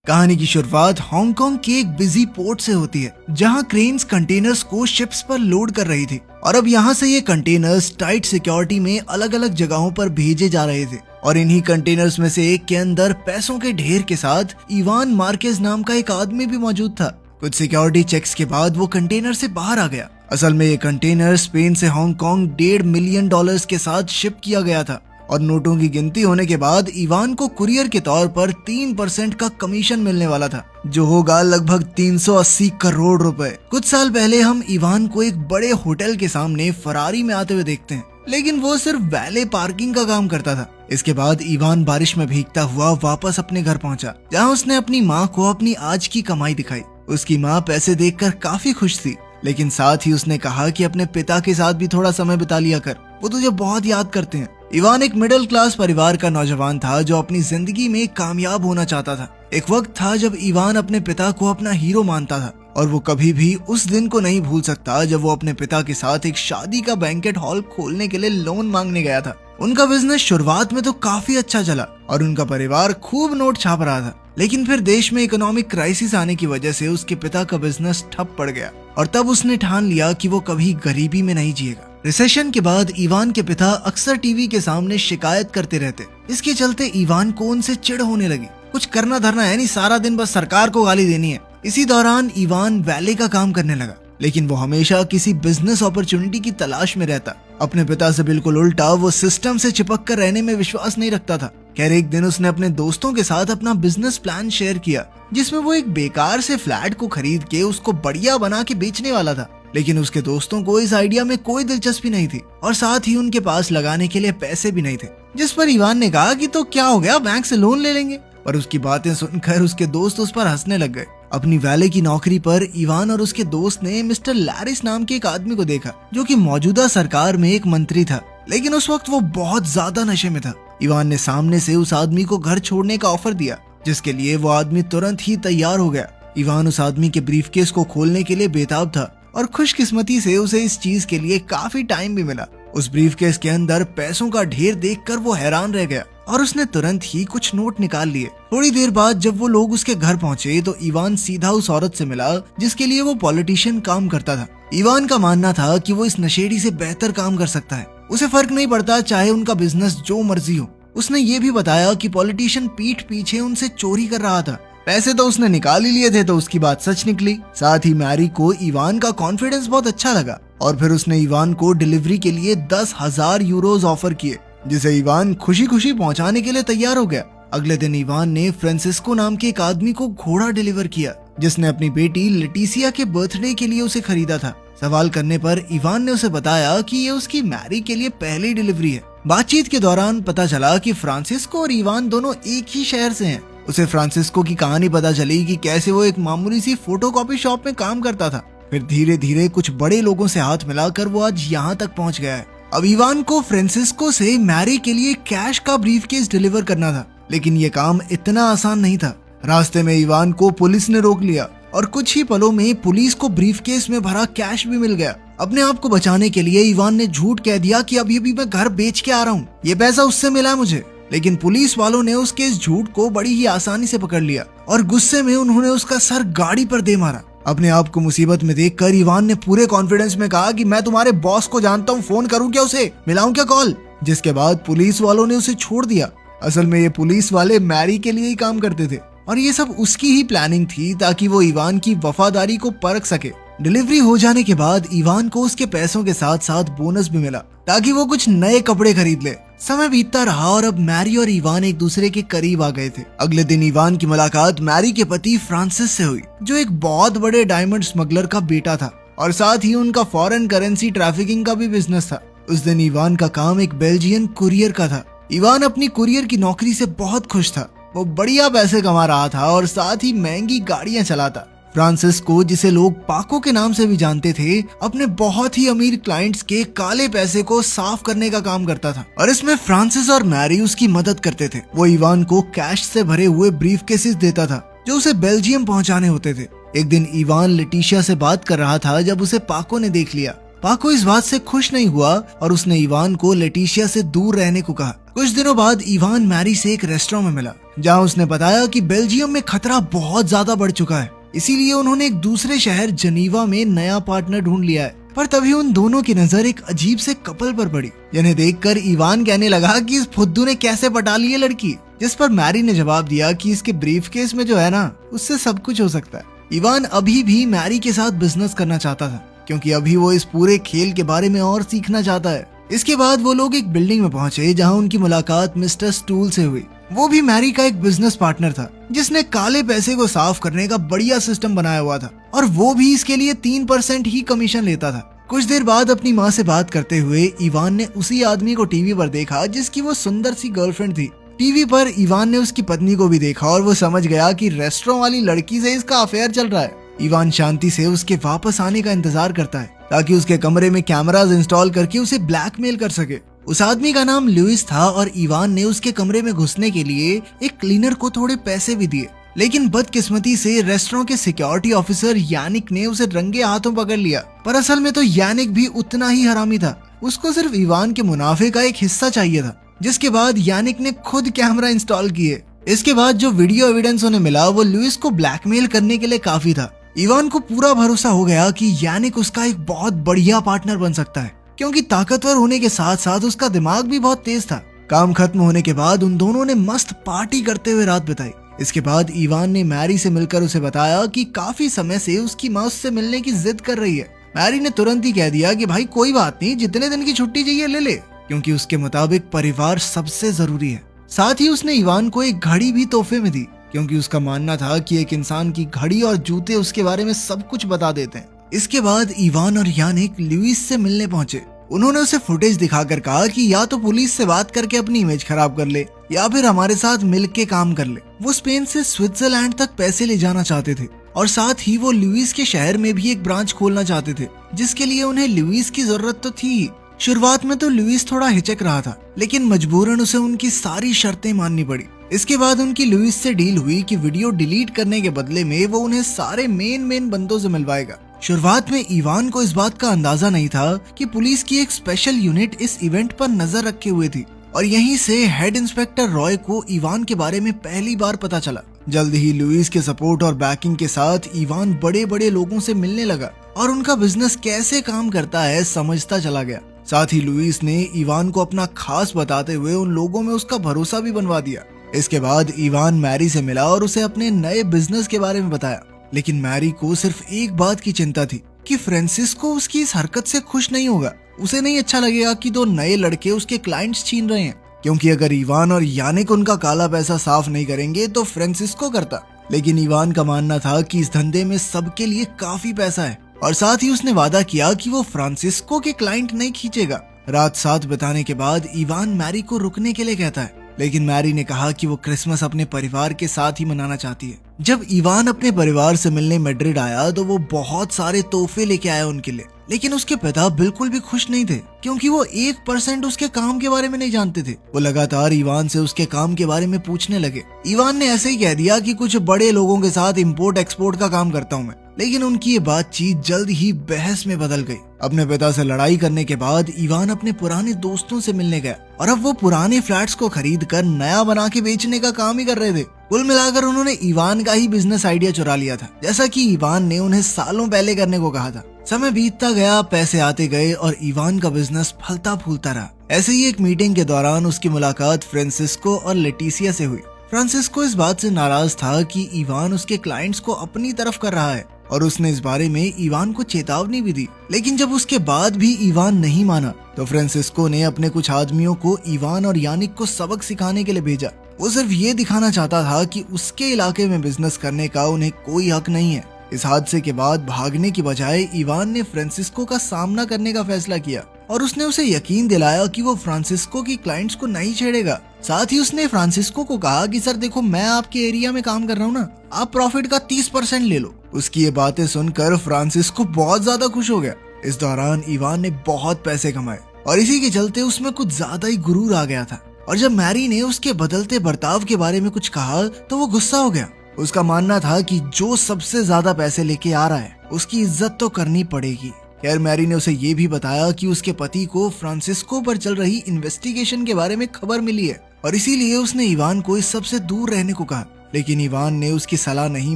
कहानी की शुरुआत हांगकांग के एक बिजी पोर्ट से होती है, जहां क्रेन्स कंटेनर्स को शिप्स पर लोड कर रही थी और अब यहां से ये कंटेनर्स टाइट सिक्योरिटी में अलग अलग जगहों पर भेजे जा रहे थे। और इन्हीं कंटेनर्स में से एक के अंदर पैसों के ढेर के साथ इवान मार्केज नाम का एक आदमी भी मौजूद था। कुछ सिक्योरिटी चेक्स के बाद वो कंटेनर से बाहर आ गया। असल में ये कंटेनर स्पेन से हांगकांग $1.5 मिलियन के साथ शिप किया गया था और नोटों की गिनती होने के बाद इवान को कुरियर के तौर पर 3% का कमीशन मिलने वाला था, जो होगा लगभग 380 करोड़ रुपए। कुछ साल पहले हम इवान को एक बड़े होटल के सामने फरारी में आते हुए देखते हैं, लेकिन वो सिर्फ वैले पार्किंग का काम करता था। इसके बाद इवान बारिश में भीगता हुआ वापस अपने घर पहुंचा, जहां उसने अपनी माँ को अपनी आज की कमाई दिखाई। उसकी माँ पैसे देखकर काफी खुश थी, लेकिन साथ ही उसने कहा कि अपने पिता के साथ भी थोड़ा समय बिता लिया कर, वो तुझे बहुत याद करते हैं। इवान एक मिडिल क्लास परिवार का नौजवान था जो अपनी जिंदगी में कामयाब होना चाहता था। एक वक्त था जब इवान अपने पिता को अपना हीरो मानता था और वो कभी भी उस दिन को नहीं भूल सकता जब वो अपने पिता के साथ एक शादी का बैंकेट हॉल खोलने के लिए लोन मांगने गया था। उनका बिजनेस शुरुआत में तो काफी अच्छा चला और उनका परिवार खूब नोट छाप रहा था, लेकिन फिर देश में इकोनॉमिक क्राइसिस आने की वजह से उसके पिता का बिजनेस ठप पड़ गया और तब उसने ठान लिया कि वो कभी गरीबी में नहीं जिएगा। रिसेशन के बाद इवान के पिता अक्सर टीवी के सामने शिकायत करते रहते। इसके चलते इवान को उनसे चिढ़ होने लगी। कुछ करना धरना है नहीं, सारा दिन बस सरकार को गाली देनी है। इसी दौरान इवान वैले का काम करने लगा, लेकिन वो हमेशा किसी बिजनेस अपॉर्चुनिटी की तलाश में रहता। अपने पिता से बिल्कुल उल्टा, वो सिस्टम से चिपक कर रहने में विश्वास नहीं रखता था। खैर, एक दिन उसने अपने दोस्तों के साथ अपना बिजनेस प्लान शेयर किया, जिसमें वो एक बेकार से फ्लैट को खरीद के उसको बढ़िया बना के बेचने वाला था। लेकिन उसके दोस्तों को इस आइडिया में कोई दिलचस्पी नहीं थी और साथ ही उनके पास लगाने के लिए पैसे भी नहीं थे। जिस पर इवान ने कहा कि तो क्या हो गया, बैंक से लोन ले लेंगे। पर उसकी बातें सुनकर उसके दोस्त उस पर हंसने लग गए। अपनी वैले की नौकरी पर इवान और उसके दोस्त ने मिस्टर लैरिस नाम के एक आदमी को देखा, जो कि मौजूदा सरकार में एक मंत्री था, लेकिन उस वक्त वो बहुत ज्यादा नशे में था। इवान ने सामने से उस आदमी को घर छोड़ने का ऑफर दिया, जिसके लिए वो आदमी तुरंत ही तैयार हो गया। इवान उस आदमी के ब्रीफकेस को खोलने के लिए बेताब था और खुशकिस्मती से उसे इस चीज के लिए काफी टाइम भी मिला। उस ब्रीफकेस के अंदर पैसों का ढेर देखकर वो हैरान रह गया और उसने तुरंत ही कुछ नोट निकाल लिए। थोड़ी देर बाद जब वो लोग उसके घर पहुंचे तो इवान सीधा उस औरत से मिला जिसके लिए वो पॉलिटिशियन काम करता था। इवान का मानना था कि वो इस नशेड़ी से बेहतर काम कर सकता है, उसे फर्क नहीं पड़ता चाहे उनका बिजनेस जो मर्जी हो। उसने ये भी बताया कि पॉलिटिशियन पीठ पीछे उनसे चोरी कर रहा था। पैसे तो उसने निकाल ही लिए थे, तो उसकी बात सच निकली। साथ ही मैरी को इवान का कॉन्फिडेंस बहुत अच्छा लगा और फिर उसने इवान को डिलीवरी के लिए 10,000 यूरोज ऑफर किए, जिसे इवान खुशी खुशी पहुंचाने के लिए तैयार हो गया। अगले दिन इवान ने फ्रांसिस्को नाम के एक आदमी को घोड़ा डिलीवर किया, जिसने अपनी बेटी लेटिसिया के बर्थडे के लिए उसे खरीदा था। सवाल करने पर इवान ने उसे बताया कि ये उसकी मैरी के लिए पहली डिलीवरी है। बातचीत के दौरान पता चला कि फ्रांसिस्को और इवान दोनों एक ही शहर से हैं। उसे फ्रांसिस्को की कहानी पता चली कि कैसे वो एक मामूली सी फोटोकॉपी शॉप में काम करता था। फिर धीरे धीरे कुछ बड़े लोगों से हाथ मिलाकर वो आज यहाँ तक पहुँच गया है। अब इवान को फ्रांसिस्को से मैरी के लिए कैश का ब्रीफकेस डिलीवर करना था, लेकिन ये काम इतना आसान नहीं था। रास्ते में इवान को पुलिस ने रोक लिया और कुछ ही पलों में पुलिस को ब्रीफकेस में भरा कैश भी मिल गया। अपने आप को बचाने के लिए इवान ने झूठ कह दिया कि अभी अभी मैं घर बेच के आ रहा हूँ, ये पैसा उससे मिला मुझे। लेकिन पुलिस वालों ने उसके इस झूठ को बड़ी ही आसानी से पकड़ लिया और गुस्से में उन्होंने उसका सर गाड़ी पर दे मारा। अपने आप को मुसीबत में देखकर इवान ने पूरे कॉन्फिडेंस में कहा कि मैं तुम्हारे बॉस को जानता हूँ, फोन करूँ क्या उसे, मिलाऊं क्या कॉल। जिसके बाद पुलिस वालों ने उसे छोड़ दिया। असल में ये पुलिस वाले मैरी के लिए ही काम करते थे और ये सब उसकी ही प्लानिंग थी ताकि वो इवान की वफादारी को परख सके। डिलीवरी हो जाने के बाद इवान को उसके पैसों के साथ साथ बोनस भी मिला ताकि वो कुछ नए कपड़े खरीद ले। समय बीतता रहा और अब मैरी और इवान एक दूसरे के करीब आ गए थे। अगले दिन इवान की मुलाकात मैरी के पति फ्रांसिस से हुई, जो एक बहुत बड़े डायमंड स्मगलर का बेटा था और साथ ही उनका फॉरेन करेंसी ट्रैफिकिंग का भी बिजनेस था। उस दिन इवान का काम एक बेल्जियन कुरियर का था। इवान अपनी कुरियर की नौकरी से बहुत खुश था। वो बढ़िया पैसे कमा रहा था और साथ ही महंगी गाड़ियां चलाता। फ्रांसिस्को, जिसे लोग पाको के नाम से भी जानते थे, अपने बहुत ही अमीर क्लाइंट्स के काले पैसे को साफ करने का काम करता था और इसमें फ्रांसिस और मैरी उसकी मदद करते थे। वो इवान को कैश से भरे हुए ब्रीफकेसेस देता था जो उसे बेल्जियम पहुंचाने होते थे। एक दिन इवान लेटिशिया से बात कर रहा था जब उसे पाको ने देख लिया। पाको इस बात से खुश नहीं हुआ और उसने इवान को लेटिशिया से दूर रहने को कहा। कुछ दिनों बाद इवान मैरी से एक रेस्टोरेंट में मिला जहां उसने बताया कि बेल्जियम में खतरा बहुत ज्यादा बढ़ चुका है, इसीलिए उन्होंने एक दूसरे शहर जनीवा में नया पार्टनर ढूंढ लिया है। पर तभी उन दोनों की नजर एक अजीब से कपल पर पड़ी, जिन्हें देखकर इवान कहने लगा कि इस फुद्दू ने कैसे पटा ली है लड़की। जिस पर मैरी ने जवाब दिया कि इसके ब्रीफकेस में जो है ना, उससे सब कुछ हो सकता है। इवान अभी भी मैरी के साथ बिजनेस करना चाहता था, क्योंकि अभी वो इस पूरे खेल के बारे में और सीखना चाहता है। इसके बाद वो लोग एक बिल्डिंग में पहुंचे जहां उनकी मुलाकात मिस्टर स्टूल से हुई। वो भी मैरी का एक बिजनेस पार्टनर था, जिसने काले पैसे को साफ करने का बढ़िया सिस्टम बनाया हुआ था, और वो भी इसके लिए 3% ही कमीशन लेता था। कुछ देर बाद अपनी माँ से बात करते हुए इवान ने उसी आदमी को टीवी पर देखा जिसकी वो सुंदर सी गर्लफ्रेंड थी। टीवी पर इवान ने उसकी पत्नी को भी देखा और वो समझ गया कि रेस्टोरेंट वाली लड़की से इसका अफेयर चल रहा है। इवान शांति से उसके वापस आने का इंतजार करता है ताकि उसके कमरे में कैमरास इंस्टॉल करके उसे ब्लैकमेल कर सके। उस आदमी का नाम लुइस था और इवान ने उसके कमरे में घुसने के लिए एक क्लीनर को थोड़े पैसे भी दिए, लेकिन बदकिस्मती से रेस्टोरेंट के सिक्योरिटी ऑफिसर यानिक ने उसे रंगे हाथों पकड़ लिया। पर असल में तो यानिक भी उतना ही हरामी था, उसको सिर्फ इवान के मुनाफे का एक हिस्सा चाहिए था। जिसके बाद यानिक ने खुद कैमरा इंस्टॉल किए। इसके बाद जो वीडियो एविडेंस उन्हें मिला वो लुइस को ब्लैकमेल करने के लिए काफी था। इवान को पूरा भरोसा हो गया कि यानिक उसका एक बहुत बढ़िया पार्टनर बन सकता है, क्योंकि ताकतवर होने के साथ साथ उसका दिमाग भी बहुत तेज था। काम खत्म होने के बाद उन दोनों ने मस्त पार्टी करते हुए रात बिताई। इसके बाद इवान ने मैरी से मिलकर उसे बताया कि काफी समय से उसकी माँ उससे मिलने की जिद कर रही है। मैरी ने तुरंत ही कह दिया कि भाई कोई बात नहीं, जितने दिन की छुट्टी चाहिए ले ले, क्योंकि उसके मुताबिक परिवार सबसे जरूरी है। साथ ही उसने इवान को एक घड़ी भी तोहफे में दी, क्योंकि उसका मानना था कि एक इंसान की घड़ी और जूते उसके बारे में सब कुछ बता देते हैं। इसके बाद इवान और यानिक लुइस से मिलने पहुंचे। उन्होंने उसे फुटेज दिखाकर कहा कि या तो पुलिस से बात करके अपनी इमेज खराब कर ले या फिर हमारे साथ मिलके काम कर ले। वो स्पेन से स्विट्जरलैंड तक पैसे ले जाना चाहते थे और साथ ही वो लुइस के शहर में भी एक ब्रांच खोलना चाहते थे, जिसके लिए उन्हें लुइस की जरूरत तो थी। शुरुआत में तो लुइस थोड़ा हिचक रहा था, लेकिन मजबूरन उसे उनकी सारी शर्तें माननी पड़ी। इसके बाद उनकी लुइस से डील हुई कि वीडियो डिलीट करने के बदले में वो उन्हें सारे मेन बंदों से मिलवाएगा। शुरुआत में इवान को इस बात का अंदाजा नहीं था कि पुलिस की एक स्पेशल यूनिट इस इवेंट पर नजर रखे हुए थी, और यहीं से हेड इंस्पेक्टर रॉय को इवान के बारे में पहली बार पता चला। जल्द ही लुइस के सपोर्ट और बैकिंग के साथ इवान बड़े बड़े लोगों से मिलने लगा और उनका बिजनेस कैसे काम करता है समझता चला गया। साथ ही लुइस ने इवान को अपना खास बताते हुए उन लोगों में उसका भरोसा भी बनवा दिया। इसके बाद इवान मैरी से मिला और उसे अपने नए बिजनेस के बारे में बताया, लेकिन मैरी को सिर्फ एक बात की चिंता थी कि फ्रांसिस्को उसकी इस हरकत से खुश नहीं होगा। उसे नहीं अच्छा लगेगा कि दो नए लड़के उसके क्लाइंट्स छीन रहे हैं, क्योंकि अगर इवान और यानिक उनका काला पैसा साफ नहीं करेंगे तो फ्रांसिस्को करता। लेकिन इवान का मानना था कि इस धंधे में सबके लिए काफी पैसा है, और साथ ही उसने वादा किया कि वो फ्रांसिस्को के क्लाइंट नहीं खींचेगा। रात साथ बिताने के बाद इवान मैरी को रुकने के लिए कहता है, लेकिन मैरी ने कहा कि वो क्रिसमस अपने परिवार के साथ ही मनाना चाहती है। जब इवान अपने परिवार से मिलने मैड्रिड आया तो वो बहुत सारे तोहफे लेके आया उनके लिए, लेकिन उसके पिता बिल्कुल भी खुश नहीं थे, क्योंकि वो 1% उसके काम के बारे में नहीं जानते थे। वो लगातार इवान से उसके काम के बारे में पूछने लगे। इवान ने ऐसे ही कह दिया कि कुछ बड़े लोगों के साथ इंपोर्ट एक्सपोर्ट का काम करता हूँ मैं, लेकिन उनकी ये बातचीत जल्द ही बहस में बदल गई। अपने पिता से लड़ाई करने के बाद इवान अपने पुराने दोस्तों से मिलने गया, और अब वो पुराने फ्लैट्स को खरीद कर नया बना के बेचने का काम ही कर रहे थे। कुल मिलाकर उन्होंने इवान का ही बिजनेस आइडिया चुरा लिया था, जैसा कि इवान ने उन्हें सालों पहले करने को कहा था। समय बीतता गया, पैसे आते गए और इवान का बिजनेस फलता फूलता रहा। ऐसे ही एक मीटिंग के दौरान उसकी मुलाकात फ्रांसिस्को और लेटिसिया से हुई। फ्रांसिस्को इस बात से नाराज था कि इवान उसके क्लाइंट्स को अपनी तरफ कर रहा है, और उसने इस बारे में इवान को चेतावनी भी दी। लेकिन जब उसके बाद भी इवान नहीं माना तो फ्रांसिस्को ने अपने कुछ आदमियों को इवान और यानिक को सबक सिखाने के लिए भेजा। वो सिर्फ ये दिखाना चाहता था कि उसके इलाके में बिजनेस करने का उन्हें कोई हक नहीं है। इस हादसे के बाद भागने की बजाय इवान ने फ्रांसिस्को का सामना करने का फैसला किया, और उसने उसे यकीन दिलाया कि वो फ्रांसिस्को की क्लाइंट्स को नहीं छेड़ेगा। साथ ही उसने फ्रांसिस्को को कहा कि सर देखो, मैं आपके एरिया में काम कर रहा हूँ ना, आप प्रॉफिट का 30% ले लो। उसकी ये बातें सुनकर फ्रांसिस्को बहुत ज्यादा खुश हो गया। इस दौरान इवान ने बहुत पैसे कमाए, और इसी के चलते उसमें कुछ ज्यादा ही गुरूर आ गया था। और जब मैरी ने उसके बदलते बर्ताव के बारे में कुछ कहा तो वो गुस्सा हो गया। उसका मानना था कि जो सबसे ज्यादा पैसे लेके आ रहा है उसकी इज्जत तो करनी पड़ेगी। खैर, मैरी ने उसे ये भी बताया कि उसके पति को फ्रांसिस्को पर चल रही इन्वेस्टिगेशन के बारे में खबर मिली है, और इसीलिए उसने इवान को इस सब से दूर रहने को कहा। लेकिन इवान ने उसकी सलाह नहीं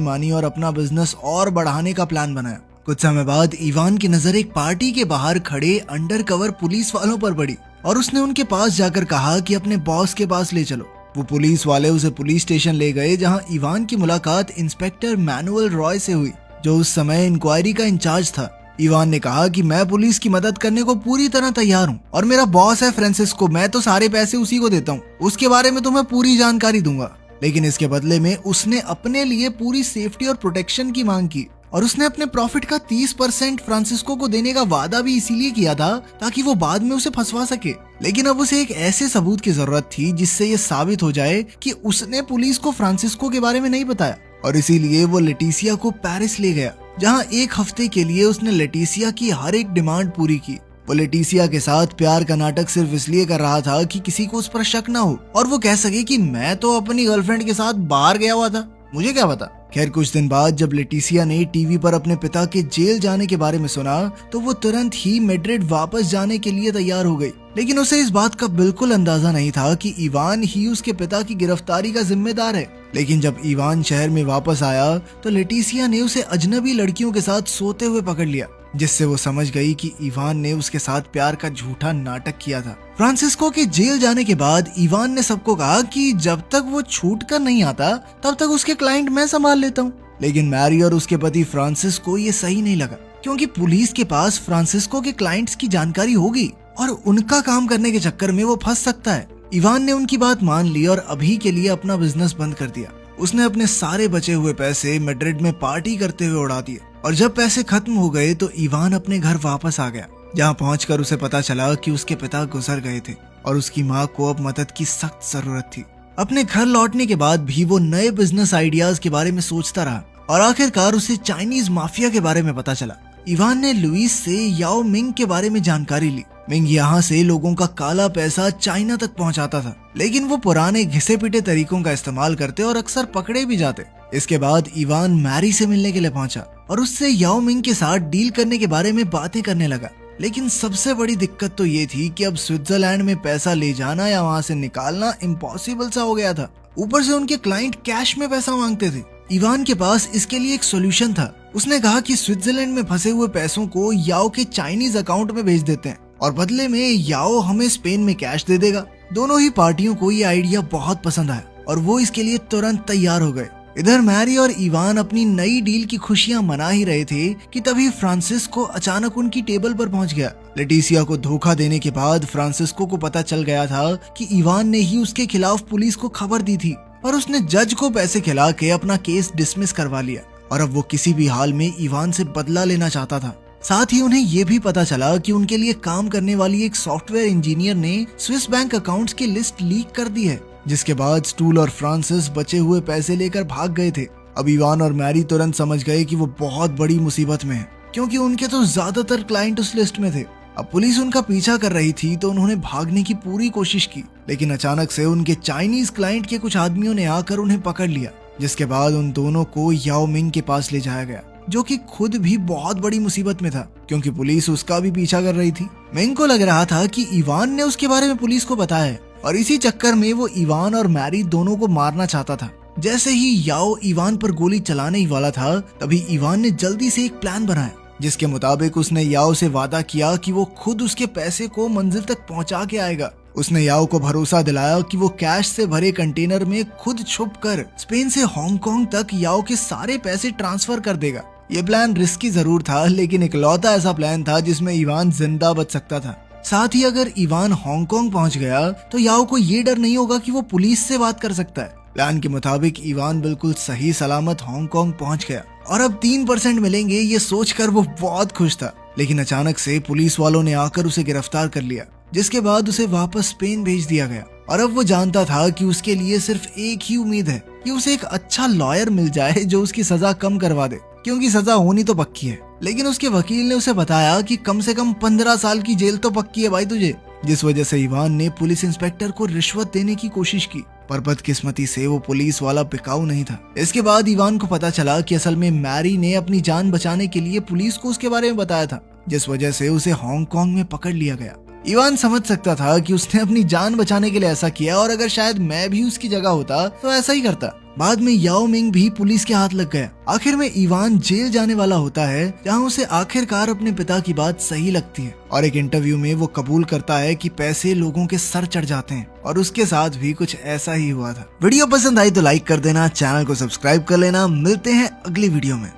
मानी और अपना बिजनेस और बढ़ाने का प्लान बनाया। कुछ समय बाद इवान की नजर एक पार्टी के बाहर खड़े अंडरकवर पुलिस वालों पर पड़ी और उसने उनके पास जाकर कहा कि अपने बॉस के पास ले चलो। वो पुलिस वाले उसे पुलिस स्टेशन ले गए, जहां इवान की मुलाकात इंस्पेक्टर मैनुअल रॉय से हुई, जो उस समय इंक्वायरी का इंचार्ज था। इवान ने कहा कि मैं पुलिस की मदद करने को पूरी तरह तैयार हूँ और मेरा बॉस है फ्रांसिस्को, मैं तो सारे पैसे उसी को देता हूँ, उसके बारे में तो मैं पूरी जानकारी दूंगा। लेकिन इसके बदले में उसने अपने लिए पूरी सेफ्टी और प्रोटेक्शन की मांग की और उसने अपने प्रॉफिट का 30% फ्रांसिस्को को देने का वादा भी इसीलिए किया था ताकि वो बाद में उसे फंसवा सके। लेकिन अब उसे एक ऐसे सबूत की जरूरत थी जिससे ये साबित हो जाए कि उसने पुलिस को फ्रांसिस्को के बारे में नहीं बताया, और इसीलिए वो लेटिसिया को पेरिस ले गया, जहां एक हफ्ते के लिए उसने लेटिसिया की हर एक डिमांड पूरी की। वो लेटिसिया के साथ प्यार का नाटक सिर्फ इसलिए कर रहा था कि किसी को उस पर शक ना हो और वो कह सके कि मैं तो अपनी गर्लफ्रेंड के साथ बाहर गया हुआ था, मुझे क्या पता। खैर कुछ दिन बाद जब लेटिसिया ने टीवी पर अपने पिता के जेल जाने के बारे में सुना तो वो तुरंत ही मैड्रिड वापस जाने के लिए तैयार हो गई। लेकिन उसे इस बात का बिल्कुल अंदाजा नहीं था कि इवान ही उसके पिता की गिरफ्तारी का जिम्मेदार है। लेकिन जब इवान शहर में वापस आया तो लेटिसिया ने उसे अजनबी लड़कियों के साथ सोते हुए पकड़ लिया, जिससे वो समझ गई कि इवान ने उसके साथ प्यार का झूठा नाटक किया था। फ्रांसिस्को के जेल जाने के बाद इवान ने सबको कहा कि जब तक वो छूट कर नहीं आता तब तक उसके क्लाइंट मैं संभाल लेता हूँ। लेकिन मैरी और उसके पति फ्रांसिस को ये सही नहीं लगा, क्योंकि पुलिस के पास फ्रांसिस्को के क्लाइंट्स की जानकारी होगी और उनका काम करने के चक्कर में वो फंस सकता है। इवान ने उनकी बात मान ली और अभी के लिए अपना बिजनेस बंद कर दिया। उसने अपने सारे बचे हुए पैसे मैड्रिड में पार्टी करते हुए उड़ा दिए और जब पैसे खत्म हो गए तो इवान अपने घर वापस आ गया, जहाँ पहुंचकर उसे पता चला कि उसके पिता गुजर गए थे और उसकी माँ को अब मदद की सख्त जरूरत थी। अपने घर लौटने के बाद भी वो नए बिजनेस आइडियाज के बारे में सोचता रहा और आखिरकार उसे चाइनीज माफिया के बारे में पता चला। इवान ने लुइस से याओ मिंग के बारे में जानकारी ली। मिंग यहाँ से लोगों का काला पैसा चाइना तक पहुँचाता था, लेकिन वो पुराने घिसे पिटे तरीकों का इस्तेमाल करते और अक्सर पकड़े भी जाते। इसके बाद इवान मैरी से मिलने के लिए पहुंचा और उससे याओ मिंग के साथ डील करने के बारे में बातें करने लगा। लेकिन सबसे बड़ी दिक्कत तो ये थी कि अब स्विट्जरलैंड में पैसा ले जाना या वहाँ से निकालना इम्पॉसिबल सा हो गया था। ऊपर से उनके क्लाइंट कैश में पैसा मांगते थे। इवान के पास इसके लिए एक सोल्यूशन था। उसने कहा कि स्विट्जरलैंड में फंसे हुए पैसों को याओ के चाइनीज अकाउंट में भेज देते हैं और बदले में याओ हमें स्पेन में कैश दे देगा। दोनों ही पार्टियों को ये आइडिया बहुत पसंद आया और वो इसके लिए तुरंत तैयार हो गए। इधर मैरी और इवान अपनी नई डील की खुशियां मना ही रहे थे कि तभी फ्रांसिस्को अचानक उनकी टेबल पर पहुंच गया। लेटिसिया को धोखा देने के बाद फ्रांसिस्को को पता चल गया था कि इवान ने ही उसके खिलाफ पुलिस को खबर दी थी और उसने जज को पैसे खिला के अपना केस डिसमिस करवा लिया और अब वो किसी भी हाल में इवान से बदला लेना चाहता था। साथ ही उन्हें ये भी पता चला कि उनके लिए काम करने वाली एक सॉफ्टवेयर इंजीनियर ने स्विस बैंक अकाउंट्स की लिस्ट लीक कर दी है, जिसके बाद स्टूल और फ्रांसिस बचे हुए पैसे लेकर भाग गए थे। अब इवान और मैरी तुरंत समझ गए कि वो बहुत बड़ी मुसीबत में है, क्योंकि उनके तो ज्यादातर क्लाइंट उस लिस्ट में थे। अब पुलिस उनका पीछा कर रही थी तो उन्होंने भागने की पूरी कोशिश की, लेकिन अचानक से उनके चाइनीज क्लाइंट के कुछ आदमियों ने आकर उन्हें पकड़ लिया, जिसके बाद उन दोनों को याओ मिंग के पास ले जाया गया, जो कि खुद भी बहुत बड़ी मुसीबत में था क्योंकि पुलिस उसका भी पीछा कर रही थी। मिंग को लग रहा था कि इवान ने उसके बारे में पुलिस को बताया है और इसी चक्कर में वो इवान और मैरी दोनों को मारना चाहता था। जैसे ही याओ इवान पर गोली चलाने ही वाला था तभी इवान ने जल्दी से एक प्लान बनाया, जिसके मुताबिक उसने याओ से वादा किया कि वो खुद उसके पैसे को मंजिल तक पहुंचा के आएगा। उसने याओ को भरोसा दिलाया कि वो कैश से भरे कंटेनर में खुद छुपकर स्पेन से हांगकांग तक याओ के सारे पैसे ट्रांसफर कर देगा। ये प्लान रिस्की जरूर था, लेकिन इकलौता ऐसा प्लान था जिसमें इवान जिंदा बच सकता था। साथ ही अगर इवान हांगकांग पहुंच गया तो याओ को ये डर नहीं होगा कि वो पुलिस से बात कर सकता है। प्लान के मुताबिक इवान बिल्कुल सही सलामत हांगकांग पहुंच गया और अब 3% मिलेंगे ये सोचकर वो बहुत खुश था। लेकिन अचानक से पुलिस वालों ने आकर उसे गिरफ्तार कर लिया, जिसके बाद उसे वापस स्पेन भेज दिया गया। और अब वो जानता था कि उसके लिए सिर्फ एक ही उम्मीद है कि उसे एक अच्छा लॉयर मिल जाए जो उसकी सजा कम करवा दे, क्योंकि सजा होनी तो पक्की है। लेकिन उसके वकील ने उसे बताया कि कम से कम 15 साल की जेल तो पक्की है भाई तुझे, जिस वजह से इवान ने पुलिस इंस्पेक्टर को रिश्वत देने की कोशिश की, पर बदकिस्मती से वो पुलिस वाला बिकाऊ नहीं था। इसके बाद इवान को पता चला कि असल में मैरी ने अपनी जान बचाने के लिए पुलिस को उसके बारे में बताया था, जिस वजह से उसे हांगकांग में पकड़ लिया गया। इवान समझ सकता था कि उसने अपनी जान बचाने के लिए ऐसा किया और अगर शायद मैं भी उसकी जगह होता तो ऐसा ही करता। बाद में याओ मिंग भी पुलिस के हाथ लग गया। आखिर में इवान जेल जाने वाला होता है, जहां उसे आखिरकार अपने पिता की बात सही लगती है और एक इंटरव्यू में वो कबूल करता है कि पैसे लोगों के सर चढ़ जाते हैं और उसके साथ भी कुछ ऐसा ही हुआ था। वीडियो पसंद आई तो लाइक कर देना, चैनल को सब्सक्राइब कर लेना। मिलते हैं अगली वीडियो में।